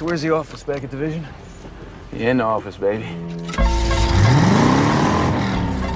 Where's the office? Back at Division? In the office, baby.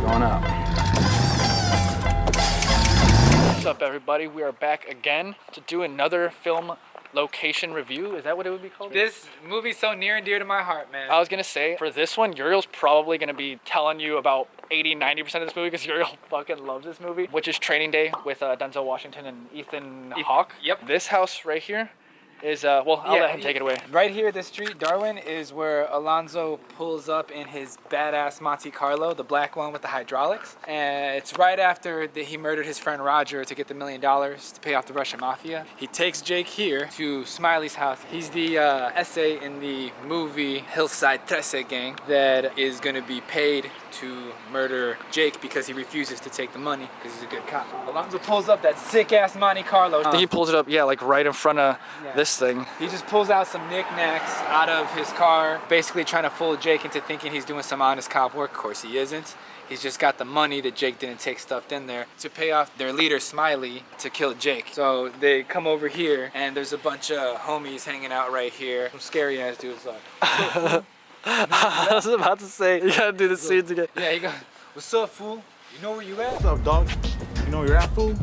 Going up. What's up, everybody? We are back again to do another film location review. Is that what it would be called? This movie's so near and dear to my heart, man. I was gonna say, for this one, Uriel's probably gonna be telling you about 80-90% of this movie because Uriel fucking loves this movie, which is Training Day with Denzel Washington and Ethan Hawke. Yep. This house right here is, well, I'll let him take it away. Right here, this street, Darwin, is where Alonzo pulls up in his badass Monte Carlo, the black one with the hydraulics. And it's right after he murdered his friend Roger to get the $1 million to pay off the Russian mafia. He takes Jake here to Smiley's house. He's the essay in the movie Hillside 13 gang that is gonna be paid to murder Jake because he refuses to take the money because he's a good cop. Alonzo pulls up that sick ass Monte Carlo. He pulls it up, yeah, like right in front of this thing. He just pulls out some knickknacks out of his car, basically trying to fool Jake into thinking he's doing some honest cop work. Of course he isn't. He's just got the money that Jake didn't take stuffed in there to pay off their leader, Smiley, to kill Jake. So they come over here, and there's a bunch of homies hanging out right here. Some scary ass dudes like, I was about to say, you gotta do the scenes again. yeah, he goes, "What's up, fool? You know where you at?" What's up, dog? You know where you're at, fool?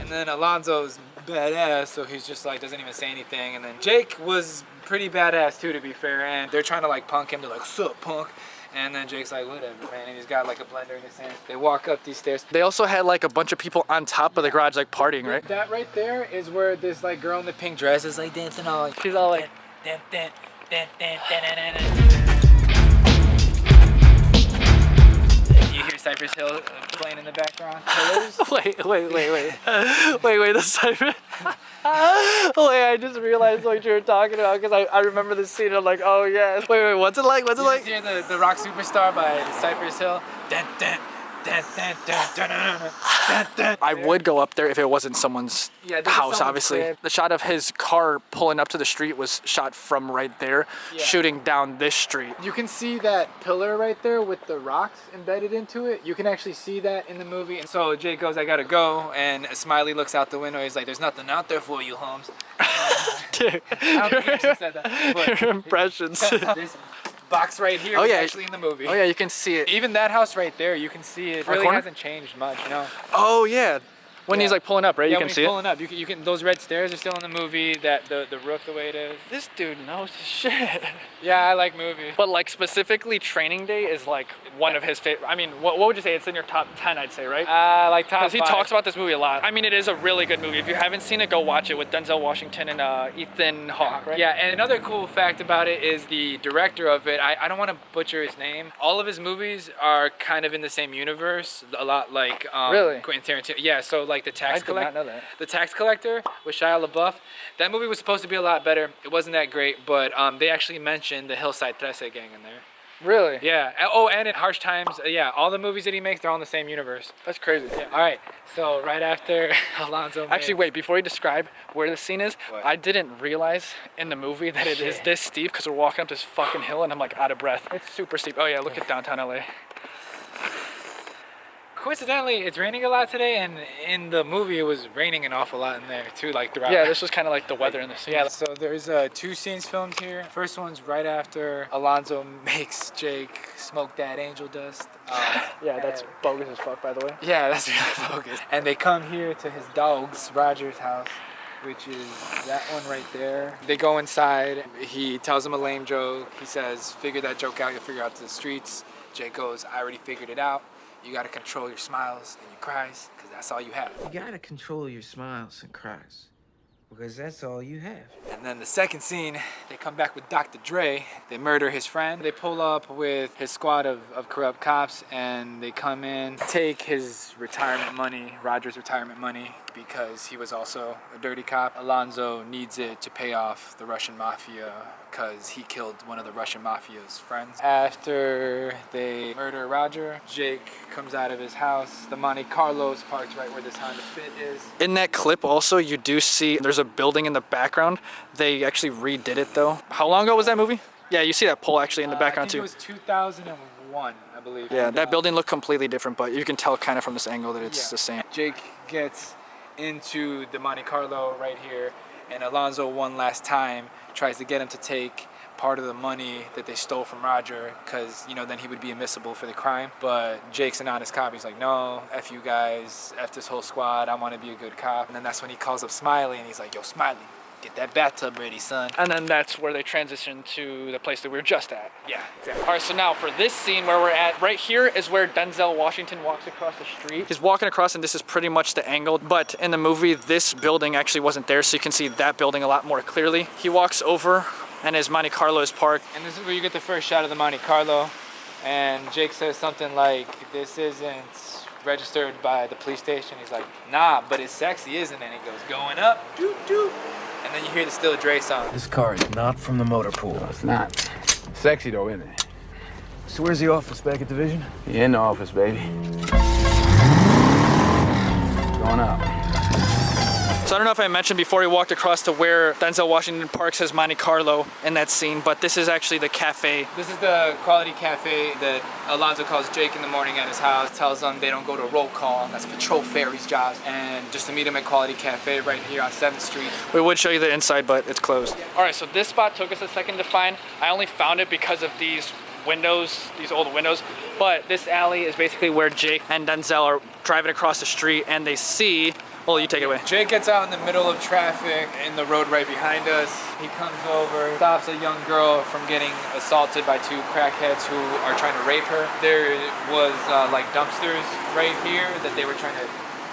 And then Alonzo's badass, so he's just like, doesn't even say anything. And then Jake was pretty badass too, to be fair. And they're trying to like punk him. They're like, "What's up, punk?" And then Jake's like, "Whatever, man." And he's got like a blender in his hand. They walk up these stairs. They also had like a bunch of people on top of the garage like partying, right? That right there is where this like girl in the pink dress is like dancing all like, She's all like, dun, dun, dun, dun, dun, dun, dun. You hear Cypress Hill playing in the background. wait, the Cypress. Wait, I just realized what you were talking about because I remember this scene. I'm like, oh yeah. Wait, what's it like? What's it You like? hear the Rock Superstar by Cypress Hill. Dun, dun, dun, dun, dun, dun, dun, dun, dun. I would go up there if it wasn't someone's Yeah, this is house, someone's obviously. crib. The shot of his car pulling up to the street was shot from right there, Yeah. shooting down this street. You can see that pillar right there with the rocks embedded into it. You can actually see that in the movie. And so Jake goes, "I gotta go," and Smiley looks out the window. He's like, "There's nothing out there for you, Holmes." Dude, I don't think he actually said that. But your impressions. this box right here Oh, is yeah. actually in the movie. Oh yeah, you can see it. Even that house right there, you can see it. Really corner? hasn't changed much, you know. Oh yeah, when he's Yeah. like pulling up, right? Yeah, You can when see he's it. pulling up, you can. Those red stairs are still in the movie. That the roof the way it is. This dude knows his shit. Yeah, I like movies. But like specifically Training Day is like one of his favorite. I mean, what would you say? It's in your top 10, I'd say, right? Like top Because he 5. talks about this movie a lot. I mean, it is a really good movie. If you haven't seen it, go watch it with Denzel Washington and Ethan Hawke, right? Yeah, and another cool fact about it is the director of it. I don't want to butcher his name. All of his movies are kind of in the same universe. A lot like Really? Quentin Tarantino. Yeah, so like the I Tax did Collector. not know that. The Tax Collector with Shia LaBeouf. That movie was supposed to be a lot better. It wasn't that great, but they actually mentioned the Hillside 13 gang in there. Really? Yeah. Oh, and in Harsh Times. Yeah, all the movies that he makes, they're all in the same universe. That's crazy. Yeah. All right. So right after Alonzo. Actually, wait, before you describe where the scene is, What? I didn't realize in the movie that it is Shit. this steep because we're walking up this fucking hill and I'm like out of breath. It's super steep. Oh yeah, look at downtown LA. Coincidentally, it's raining a lot today, and in the movie, it was raining an awful lot in there too, like throughout. Yeah, this was kind of like the weather in the scene. Yeah, so there's 2 scenes filmed here. First one's right after Alonzo makes Jake smoke that angel dust. Yeah, that's bogus as fuck, by the way. Yeah, that's really focused. And they come here to his dog's, Roger's house, which is that one right there. They go inside. He tells him a lame joke. He says, "Figure that joke out, you'll figure out the streets." Jake goes, "I already figured it out. You gotta control your smiles and your cries, because that's all you have." You gotta control your smiles and cries, because that's all you have. And then the second scene, they come back with Dr. Dre. They murder his friend. They pull up with his squad of corrupt cops, and they come in, take his retirement money, Roger's retirement money, because he was also a dirty cop. Alonzo needs it to pay off the Russian mafia because he killed one of the Russian mafia's friends. After they murder Roger, Jake comes out of his house. The Monte Carlo's parked right where this Honda Fit is. In that clip also, you do see there's a building in the background. They actually redid it though. How long ago was that movie? Yeah, you see that pole actually in the background I too. think it was 2001, I believe. Yeah, And, that building looked completely different, but you can tell kind of from this angle that it's Yeah. the same. Jake gets into the Monte Carlo right here, And Alonzo one last time tries to get him to take part of the money that they stole from Roger, because, you know, then he would be admissible for the crime. But Jake's an honest cop. He's like, no, F you guys, F this whole squad, I want to be a good cop. And then that's when he calls up Smiley and he's like, yo, Smiley, get that bathtub ready, son. And then that's where they transition to the place that we were just at. Yeah, exactly. All right, so now for this scene where we're at, right here is where Denzel Washington walks across the street. He's walking across and this is pretty much the angle, but in the movie, this building actually wasn't there, so you can see that building a lot more clearly. He walks over and his Monte Carlo is parked. And this is where you get the first shot of the Monte Carlo. And Jake says something like, this isn't registered by the police station. He's like, nah, but it's sexy, isn't it? And it goes, going up, doot, doot. And then you hear the Still Dre song. This car is not from the motor pool. No, it's not. Sexy though, isn't it? So where's the office back at Division? You're in the office, baby. Going out. So I don't know if I mentioned before he walked across to where Denzel Washington parks his Monte Carlo in that scene, but this is actually the cafe. This is the quality cafe that Alonzo calls Jake in the morning at his house, tells them they don't go to roll call, that's Patrol Ferry's job, and just to meet him at Quality Cafe right here on 7th Street. We would show you the inside, but it's closed. All right, so this spot took us a second to find. I only found it because of these windows, these old windows, but this alley is basically where Jake and Denzel are driving across the street and they see, well, you take it away. Jake gets out in the middle of traffic in the road right behind us. He comes over, stops a young girl from getting assaulted by two crackheads who are trying to rape her. There was like dumpsters right here that they were trying to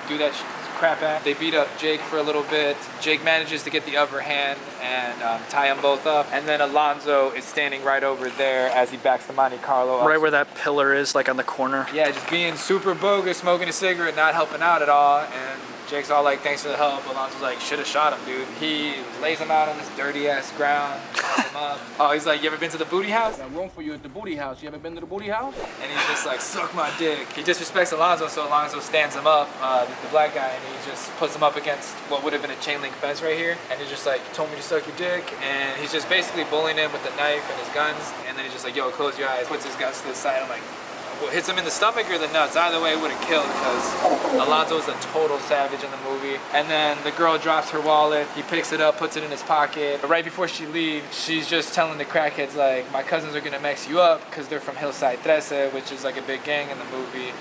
do that crap at. They beat up Jake for a little bit. Jake manages to get the upper hand and tie them both up. And then Alonzo is standing right over there as he backs the Monte Carlo up. Right where that pillar is, like on the corner. Yeah, just being super bogus, smoking a cigarette, not helping out at all. And Jake's all like, thanks for the help. Alonzo's like, should have shot him, dude. He lays him out on this dirty ass ground, chops him up. Oh, he's like, you ever been to the booty house? Got room for you at the booty house. You ever been to the booty house? And he's just like, suck my dick. He disrespects Alonzo, so Alonzo stands him up, the black guy, and he just puts him up against what would have been a chain link fence right here. And he's just like, you told me to suck your dick. And he's just basically bullying him with the knife and his guns. And then he's just like, yo, close your eyes. Puts his guns to the side. I'm like, well, hits him in the stomach or the nuts. Either way, it would have killed because Alonzo is a total savage in the movie. And then the girl drops her wallet. He picks it up, puts it in his pocket. But right before she leaves, she's just telling the crackheads, like, my cousins are going to mess you up because they're from Hillside 13, which is like a big gang in the movie.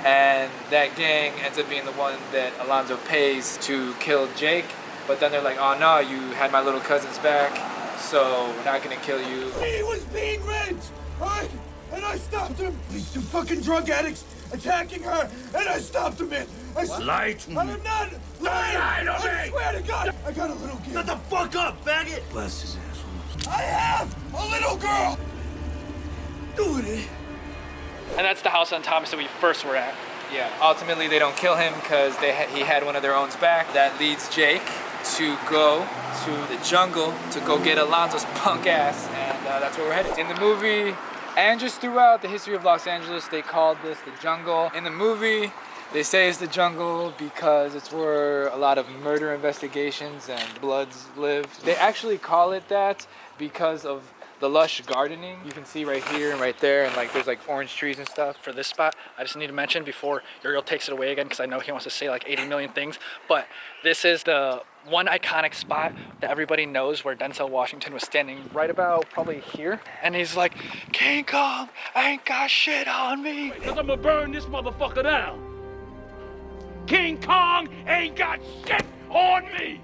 And that gang ends up being the one that Alonzo pays to kill Jake. But then they're like, oh no, you had my little cousin's back, so we're not going to kill you. He was being raped, right? And I stopped him. These two fucking drug addicts attacking her, and I stopped them, man. Lie to me. I'm not lying. I swear to God, I got a little kid. Shut the fuck up, faggot! Bless his ass. I have a little girl. Doing it. And that's the house on Thomas that we first were at. Yeah, ultimately they don't kill him because he had one of their own's back. That leads Jake to go to the jungle to go get Alonzo's punk ass, and that's where we're headed. In the movie, and just throughout the history of Los Angeles, they called this the jungle. In the movie, they say it's the jungle because it's where a lot of murder investigations and bloods live. They actually call it that because of the lush gardening you can see right here and right there, and like there's like orange trees and stuff. For this spot, I just need to mention before Uriel takes it away again, because I know he wants to say like 80 million things, but this is the one iconic spot that everybody knows where Denzel Washington was standing right about probably here. And he's like, King Kong ain't got shit on me. Cause I'ma burn this motherfucker down. King Kong ain't got shit on me.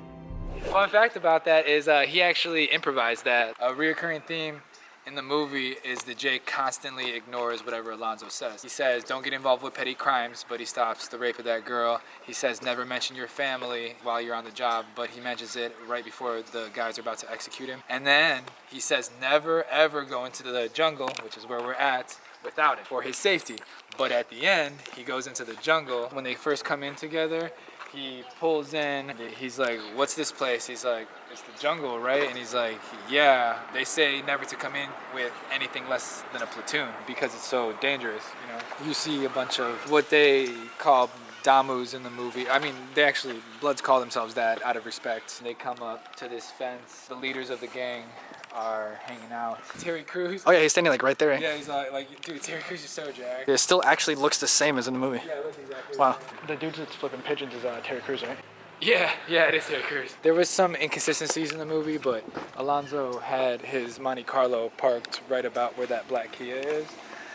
Fun fact about that is he actually improvised that. A reoccurring theme in the movie is that Jake constantly ignores whatever Alonzo says. He says, don't get involved with petty crimes, but he stops the rape of that girl. He says, never mention your family while you're on the job, but he mentions it right before the guys are about to execute him. And then he says, never ever go into the jungle, which is where we're at, without it, for his safety. But at the end, he goes into the jungle. When they first come in together, he pulls in, he's like, what's this place? He's like, it's the jungle, right? And he's like, yeah, they say never to come in with anything less than a platoon because it's so dangerous, you know? You see a bunch of what they call damus in the movie. I mean, they actually, Bloods call themselves that out of respect. They come up to this fence. The leaders of the gang are hanging out. Terry Crews. Oh yeah, he's standing like right there. Yeah, he's like, dude, Terry Crews is so jacked. It still actually looks the same as in the movie. Yeah, it looks exactly Wow. the same. The dude that's flipping pigeons is Terry Crews, right? Yeah, it is Terry Crews. There was some inconsistencies in the movie, but Alonzo had his Monte Carlo parked right about where that black Kia is.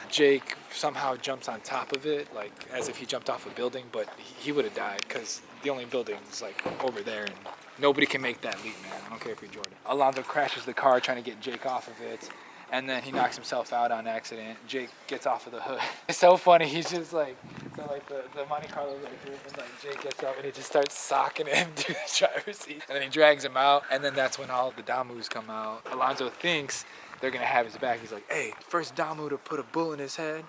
Jake somehow jumps on top of it, like as if he jumped off a building, but he would have died because the only building is like over there and nobody can make that leap, man. I don't care if you're Jordan. Alonzo crashes the car trying to get Jake off of it, and then he knocks himself out on accident. Jake gets off of the hood. It's so funny. He's just like, so like the Monte Carlo's like this, and like Jake gets up and he just starts socking him to the driver's seat, and then he drags him out, and then that's when all the Damus come out. Alonzo thinks they're gonna have his back. He's like, hey, first Damu to put a bull in his head,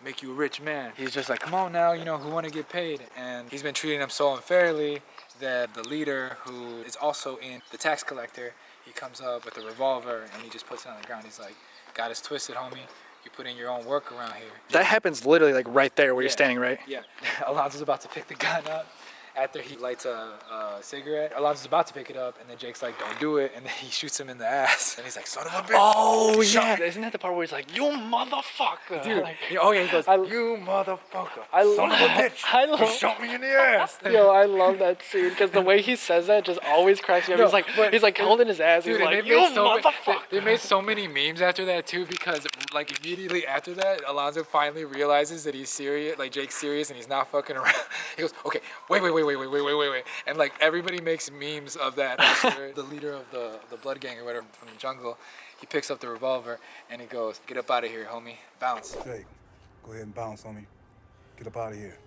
make you a rich man. He's just like, come on now, you know, who wanna get paid? And he's been treating him so unfairly that the leader, who is also in the tax collector, he comes up with a revolver and he just puts it on the ground. He's like, got us twisted, homie. You put in your own work around here. That happens literally like right there where you're standing, right? Yeah. Alonzo's about to pick the gun up. After he lights a cigarette, Alonzo's about to pick it up, and then Jake's like, don't do it, and then he shoots him in the ass. And he's like, son of a bitch. Oh, yeah. Isn't that the part where he's like, you motherfucker? Dude, like, he goes, you motherfucker, son of a bitch, you shot me in the ass. Yo, I love that scene, because the way he says that just always cracks me up. No, he's like holding his ass, dude, he's like, they you made motherfucker. They made so many memes after that, too, because, like, immediately after that, Alonzo finally realizes that he's serious, like, Jake's serious, and he's not fucking around. He goes, okay, wait. And like everybody makes memes of that. The leader of the blood gang or whatever from the jungle, he picks up the revolver and he goes, get up out of here, homie, bounce. Jake, go ahead and bounce, homie. Get up out of here.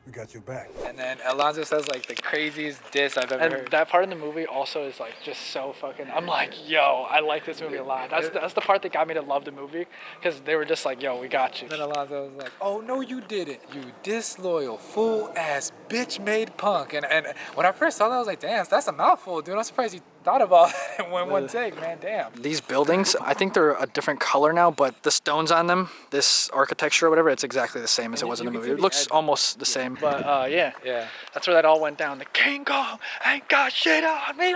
We got your back. And then Alonzo says like the craziest diss I've ever heard. And that part in the movie also is like just so fucking, I'm like, yo, I like this movie a lot. That's the part that got me to love the movie, because they were just like, yo, we got you. And then Alonzo was like, oh no you didn't, you disloyal, fool-ass, bitch-made punk. And when I first saw that, I was like, damn, that's a mouthful, dude. I'm surprised you thought of all that in one take, man, damn. These buildings, I think they're a different color now, but the stones on them, this architecture or whatever, it's exactly the same as it was in the movie. It looks almost the same, but yeah, that's where that all went down. The King Kong ain't got shit on me.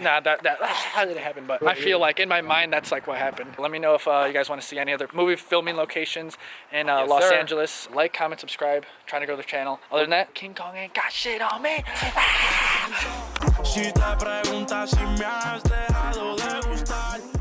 Nah, that didn't happen, but I feel like in my mind that's like what happened. Let me know if you guys want to see any other movie filming locations in Los Angeles. Like, comment, subscribe. Trying to grow the channel. Other than that, King Kong ain't got shit on me. Si te preguntas si me has dejado de gustar